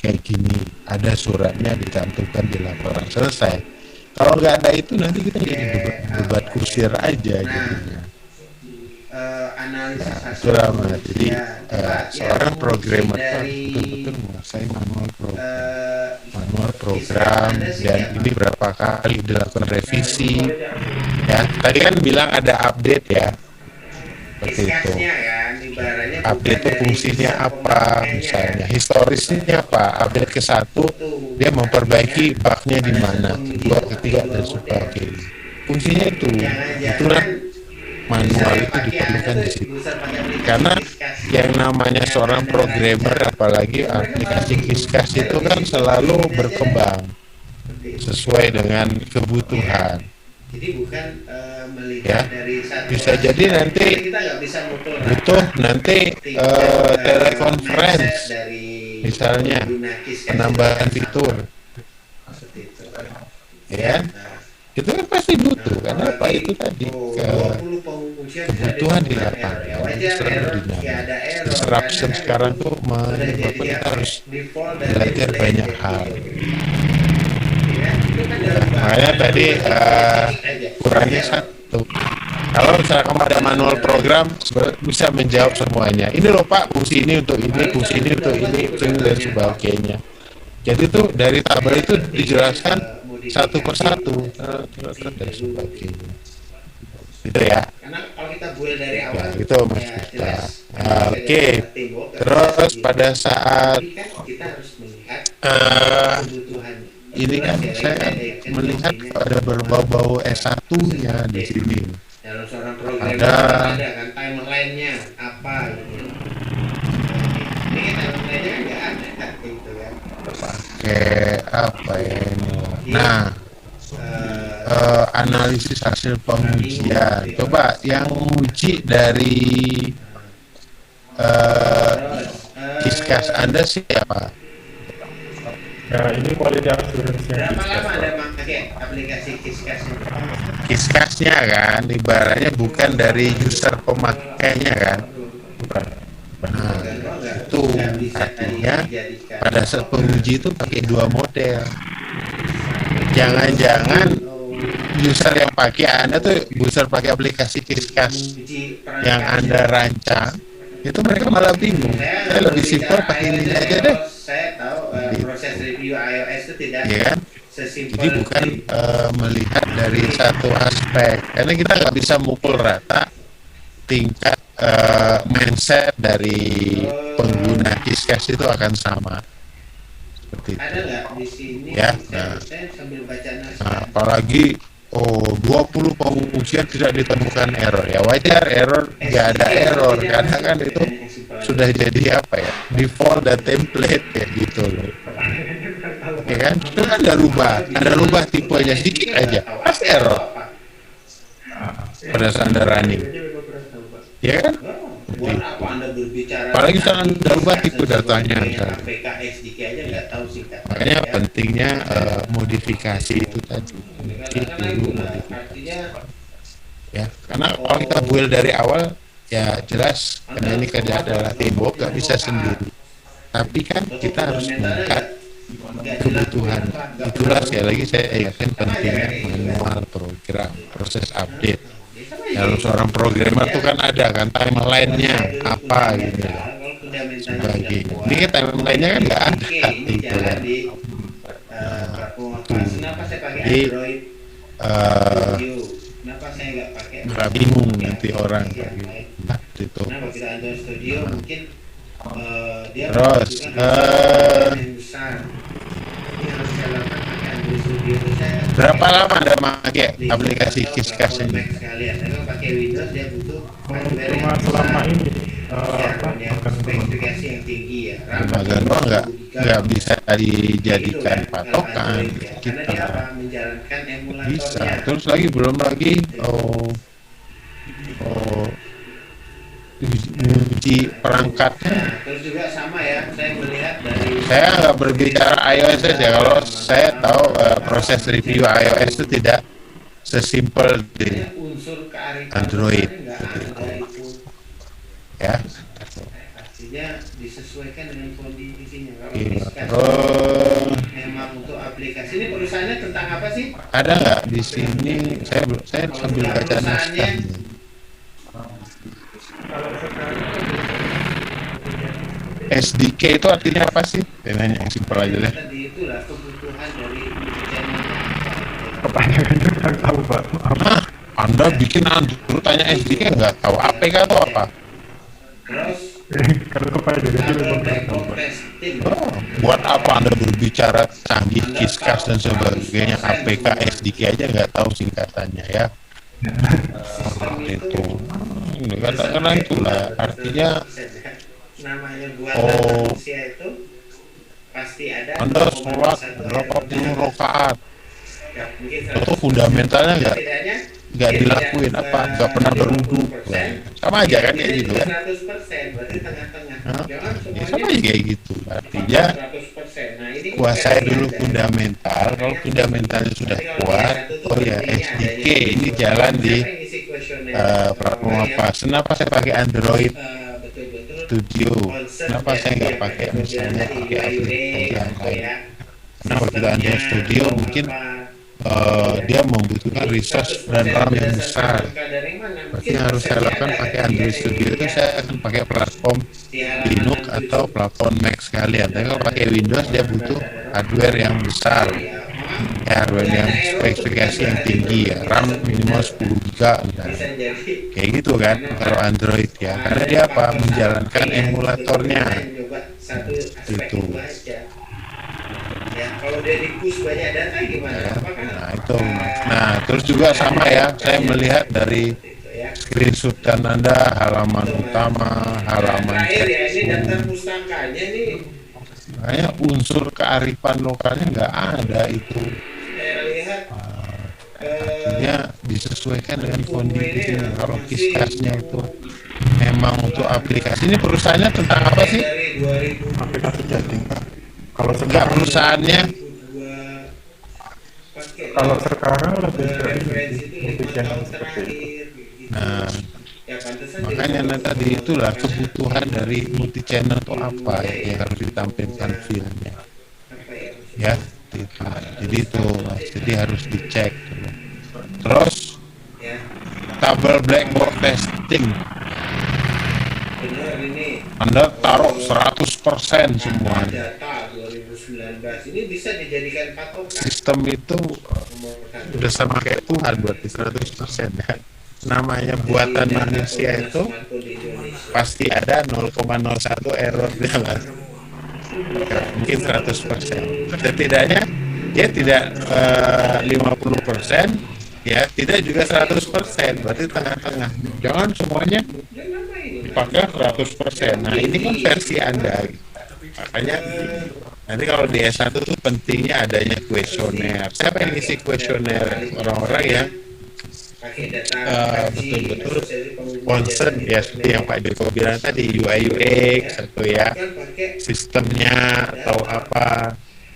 kayak gini, ada suratnya dicantumkan di laporan, selesai. Kalau nggak ada itu nanti kita jadi debat kusir aja jadinya. analisis Ya, hasil itulah Mas. Jadi ya, coba, seorang ya, programmer itu dari betul-betul menguasai manual program. eh, Manual program, dan ini berapa kali dilakukan revisi ya. Tadi kan bilang ada update ya, seperti itu. Kiskasnya kan ibaratnya Update itu bukan dari fungsinya sisa apa, pemakaiannya. misalnya historisnya apa, update ke satu dia memperbaiki bugnya di mana, kedua, ketiga dan sebagainya. Fungsinya itu, itulah manual itu diperlukan di situ. Karena yang namanya seorang programmer, apalagi aplikasi Kiskas itu kan selalu berkembang sesuai dengan kebutuhan. Jadi bukan melihat Ya, dari satu bisa orang. jadi nanti kita nggak bisa mukul butuh nanti mindset teleconference dari misalnya, pengguna Kiskas penambahan itu fitur, seperti itu. ya kan? Itu kan pasti butuh, karena apa itu tadi 20 pengungsian kebutuhan di bisa lapangan ada itu wajar selalu error, ya dinamis. ada error, Disruption karena kan sekarang tuh udah menyebabkan jadi kita apa, harus default dari belajar play banyak jadi hal. gitu. Ya, itu kan dalam Makanya bahasa tadi aja. kurangnya satu. Kalau misalnya kamu ada manual program, bisa menjawab semuanya. Ini loh Pak, fungsi ini untuk ini, fungsi ini untuk ini, fungsi ini dan sebagainya. Jadi tuh dari tabel itu dijelaskan satu persatu dan sebagainya. Itu ya. Karena kalau kita build dari Ya, awal itu Mas ya Gita. jelas. Oke. Tembok, Terus sendiri. pada saat Tapi kan kita harus melihat kebutuhannya. ini kan Jelas ya, saya yakin melihat intinya ada berbau-bau S1-nya di sini. dalam seorang program Ada. ada kan timeline-nya apa gitu. Ini timeline-nya kan nggak ada gitu kan. Pakai apa ya ini? Nah, analisis hasil pengujian. Coba yang uji dari Kiskas Anda siapa? Ya, ini quality assurance yang Berapa lama Kiskas, ada Pak. pakai aplikasi Kiskas ini? Kiskasnya kan, ibaratnya bukan dari user pemakainya kan. Bukan. Nah, Nggak itu bisa artinya dijadikan. pada saat penguji itu pakai dua model. Jangan-jangan user yang pakai Anda tuh user pakai aplikasi Kiskas Uji yang Anda rancang, itu mereka malah bingung. Saya lebih simpel pakai ini aja deh. Saya tahu proses review iOS itu tidak Ya kan? sesimpel. Jadi bukan melihat dari satu aspek, karena kita nggak bisa mukul rata tingkat mindset dari pengguna Kiskas itu akan sama seperti itu. Ada nggak di sini? Ya, Saya sambil baca Nah, naskah. apalagi 20 pengujian tidak ditemukan error, ya wajar error, nggak ada error karena kan itu sudah jadi apa ya, default dan template ya gitu loh, ya kan, itu kan ada rubah tipenya sedikit aja pasti error pada saat Anda running, ya kan. Buat apa Anda berbicara? Apalagi misalnya Anda rubah tipe datanya, misalnya. APK SDK aja nggak tahu singkatan. Makanya pentingnya modifikasi itu tadi, Karena dulu itulah, modifikasi. artinya Ya, karena kalau kita build dari awal ya jelas karena ini kerja adalah tembok gak bisa sendiri, tapi kan kita harus melihat kebutuhan. Itulah sekali lagi saya yakin pentingnya manual program, proses update. Kalau seorang programmer tuh kan ada kan timeline-nya apa gitu loh, sebagainya. Ini kan timeline-nya kan nggak ada gitu kan. Kenapa saya pakai Jadi, Android Studio? Kenapa saya nggak pakai? nggak bingung nanti orang kayak gitu. Nah, itu. Kenapa kita Android Studio mungkin dia Terus, membutuhkan yang besar. Ini harus saya lakukan pakai Android Studio itu saya Berapa lama Anda pakai aplikasi Kiskas ini? Mac sekalian. Saya kalau pakai Windows dia butuh hardware Cuma yang selama besar. ini Ya, yang akan spesifikasi yang tinggi ya. Lembaga doang nggak bisa dijadikan patokan Karena dia kita. apa? Menjalankan Bisa. emulatornya. Terus lagi belum lagi uji perangkatnya. Nah, terus juga sama ya, saya melihat dari Saya nggak berbicara iOS ya. Kalau saya tahu proses review iOS itu tidak sesimpel di unsur kearifan Android. nggak ada itu. ya. Artinya disesuaikan dengan kondisinya. Kalau Iya. Kiskas Terus memang untuk aplikasi ini perusahaannya tentang apa sih? ada nggak di sini? Saya sambil baca naskah. SDK itu artinya apa sih? Saya nanya yang simpel aja deh. Tadi itulah kebutuhan dari channelnya. pertanyaannya kurang tahu, Pak. Maaf. Hah? Anda bikin Android tanya SDK nggak tahu APK itu apa? Terus Kalau kepada jadi kalau memang kurang back tahu, Pak. testing. Oh, buat apa Anda berbicara canggih, Kiskas dan sebagainya, APK, SDK aja nggak tahu singkatannya ya? Sistem Itu, katakanlah itulah artinya. Namanya buatan Oh. manusia itu pasti ada Anda sholat 0,1 berapa puluh rakaat, ya, mungkin itu fundamentalnya setidaknya nggak dia dilakuin tidak apa, nggak pernah berwudu, 50%, sama aja kan kayak gitu kan? 100%, berarti tengah-tengah. Hah? Jangan Ya semuanya sama aja kayak gitu, artinya 100%. Nah, ini kuasai versi dulu Anda. fundamental. Kalau fundamentalnya sudah Tapi kalau kuat, yang satu oh tuh ya pentingnya SDK adanya ini itu. jalan di Siapa yang isi kuesioner? platform Orang apa? yang, Kenapa saya pakai Android betul-betul Studio? concern Kenapa dan saya nggak dia pakai kemudian misalnya dari pakai UI, aplikasi yang apa lain? ya, Karena kalau kita Android sistemnya, Studio mungkin apa. dia membutuhkan resource dan RAM yang besar. Berarti yang harus saya lakukan pakai Android Studio itu saya akan pakai platform Linux atau platform Mac sekalian. Tapi kalau pakai Windows dia butuh hardware yang besar. ya hardware yang spesifikasi yang tinggi ya, RAM minimal 10 giga bisa jadi kayak gitu kan kalau Android ya, karena dia apa menjalankan emulatornya nyoba satu aspek Gitu. itu aja. Ya, kalau dia di-push banyak data gimana? ya. Apakah Nah itu, nah terus juga sama ya, saya melihat dari itu ya? screenshotan Anda halaman utama, halaman Terakhir ya, ini daftar chat, pustakanya nih makanya unsur kearifan lokalnya nggak ada itu. saya lihat Artinya disesuaikan dengan kondisinya. Kalau kiskasnya itu memang untuk aplikasi, ini perusahaannya tentang apa sih? dari 2002 aplikasi chatting Pak. Kalau Enggak, sekarang perusahaannya pakai kalau sekarang lebih ke referensi itu multi 5 channel tahun seperti itu. terakhir gitu. nah Ya pantesan makanya jadi- nah, tadi itulah kebutuhan dari multi channel itu apa ya, yang harus ditampilkan filmnya apa ya? ya itu. Jadi itu Mas, jadi harus dicek dulu. Terus Ya, tabel blackboard testing benar ini. Anda taruh 100% semua. Data 2019 ini bisa dijadikan patokan. Sistem itu Nomor satu. udah sama kayak Tuhan berarti 100% ya. Namanya buatan manusia itu Smartphone di Indonesia. pasti ada 0,01 error dia Mas. Mungkin 100%. Setidaknya dia tidak 50%, ya tidak juga 100%, berarti tengah-tengah. Jangan semuanya Dan apa ini? dipakai 100%. Nah ini kan versi Anda. Makanya nanti kalau di S1 tuh pentingnya adanya kuesioner. Siapa yang ngisi kuesioner? Orang-orang yang Pakai data betul-betul asosiasi pengguna concern jasa ya, internet. seperti yang Pak Joko bilang tadi, UI UX atau ya Kan pakai sistemnya atau apa.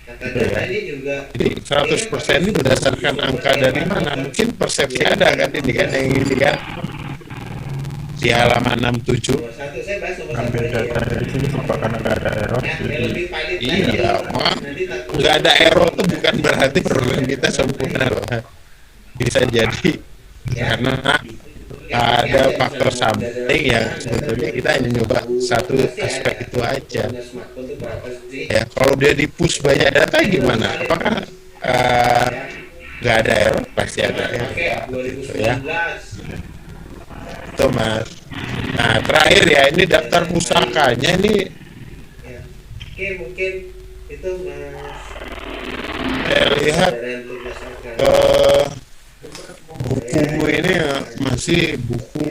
data ini juga. Jadi 100% ini berdasarkan angka dari mana? Mungkin persepsi ada kan ini kan yang ini kan di halaman 67. Nomor satu saya bahas nomor satu Ambil aja data ya. dari sini Pak karena nggak ada error. Ya, Jadi yang lebih valid Iya, lagi. Mak. Nanti takut. Nggak ada error itu bukan berarti program kita sempurna loh. Bisa jadi karena ada faktor sampling yang sebetulnya kita hanya nyoba satu aspek itu aja. Punya smartphone itu berapa sih? Ya kalau dia di push banyak data gimana? Apakah nggak ada error? Pasti ada Pakai ya. 2019. Itu Mas. Nah terakhir ya, ini daftar pusakanya ini Ya. Oke, mungkin itu Mas. saya lihat Dan tugas akan. buku ini ya, masih buku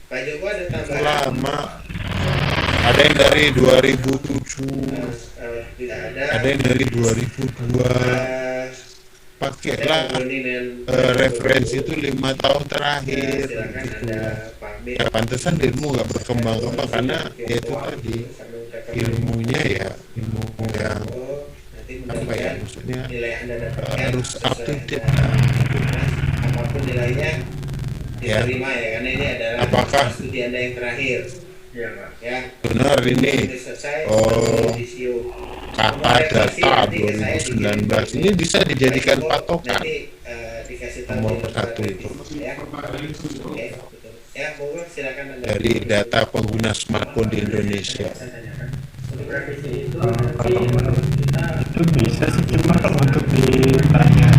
Pak Joko ada tambahan? lama. Ada yang dari 2007, Tidak ada. ada yang dari 2002. Pakailah referensi itu 5 tahun terakhir. Silakan Gitu. ada Pak B. Ya pantesan ilmu nggak berkembang-kembang karena ya itu tadi ilmunya ya ilmu yang Nanti apa ya mudah-mudahan maksudnya nilai Anda dapatkan harus up to sesuai date. dengan apapun nilainya Ya. diterima ya, karena ini adalah Apakah- studi Anda yang terakhir. Ya, Pak. Ya. Benar ini Sudah selesai. Oh. Yudisium. kata data 2019 ini bisa dijadikan patokan. Nanti dikasih tahu Nomor di satu itu. ya. Oke, betul. Ya, monggo silakan Anda. Dari data pengguna smartphone di Indonesia. kalau menurut itu bisa sih, cuma kalau untuk ditanya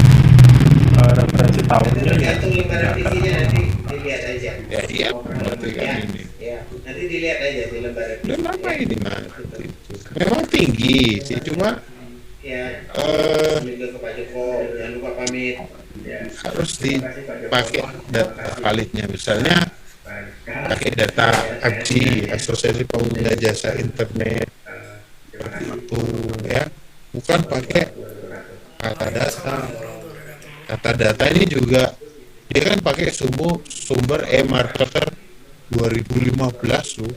referensi tahunnya ya Tergantung lembar nggak revisinya, nanti dilihat aja. Ya iya berarti kan ini. Ya, nanti dilihat aja di lembar revisi. Dan apa ini Mas? Memang tinggi sih, cuma Ya, juga ke Pak Joko, jangan lupa pamit. Ya. harus dipakai data validnya, misalnya pakai data API, Asosiasi Pengguna Jasa Internet itu ya, bukan pakai kata data. Kata data ini juga dia kan pakai sumber e-marketer 2015 loh.